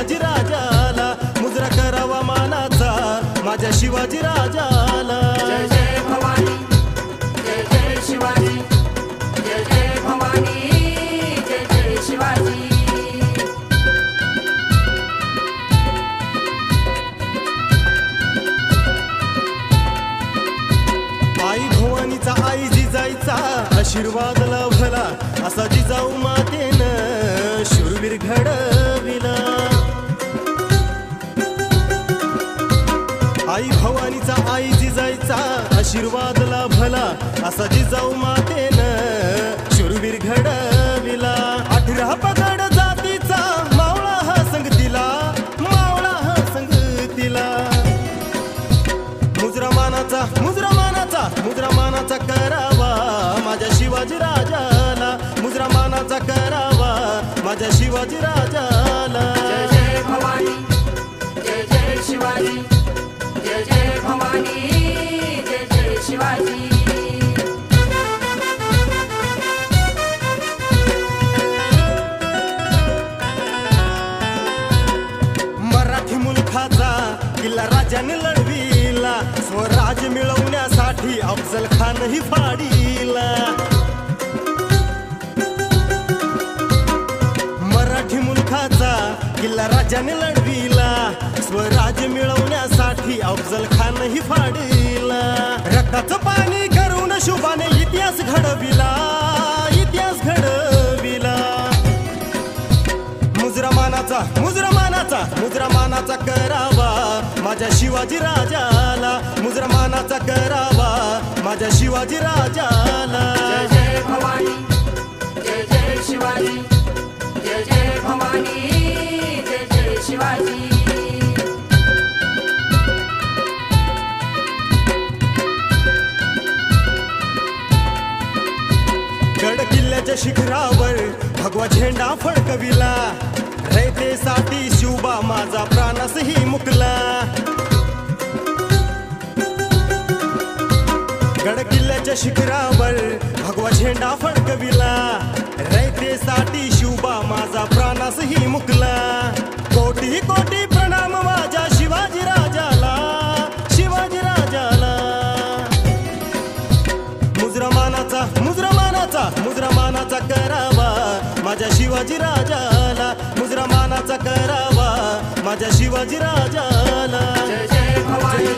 शिवाजी राजाला मुजरा करावा मानाचा माझ्या शिवाजी राजाला। जय जय भवानी जय जय शिवाजी जय जय भवानी जय जय शिवाजी। आई भवानीचा आई जिजाईचा आशीर्वाद लाभला असा जिजाऊ मातेनं शूरवीर घडविला। आई भवानीचा आई जिजाईचा आशीर्वाद लाभला असा जिजाऊ मातेनं शूरवीर घडविला। 18 पगड जातीचा मावळा हा संगतीला मावळा हा संगतीला। मुजरा मानाचा करावा माझ्या शिवाजी राजाला मुजरा मानाचा करावा माझ्या शिवाजी राजाला। जय जय भवानी जय जय शिवाजी जय जय भवानी जय जय शिवाजी। मराठी मुलखाचा किल्ला राजाने लढविला स्वराज मिळवण्यासाठी अफजल खानही फाडीला। मराठी मुलखाचा किल्ला राजाने लढविला स्वराज मिळवण्यासाठी अफजल खानही फाडीला। रक्ताचं पाणी करून शुभाने इतिहास घडविला इतिहास घडविला। मुजरा मानाचा करावा माझ्या शिवाजी राजाला मुजरा मानाचा करावा माझ्या शिवाजी राजाला। जय जय भवानी जय जय शिवाजी जय जय भवानी जय जय शिवाजी। गड किल्ल्याच्या शिखरावर भगवा झेंडा फडकविला रयतेसाठी शिवबा माझा प्राणसही मुकला। गड किल्ल्याच्या शिखरावर भगवा झेंडा फडकविला रयतेसाठी शिवबा माझा प्राणसही मुकला। कोटी कोटी प्रणाम माझ्या शिवाजी राजाला शिवाजी राजाला। मुजरा मानाचा करावा माझ्या शिवाजी राजाला मुजरा मानाचा करावा माझ्या शिवाजी राजाला। जय जय भवानी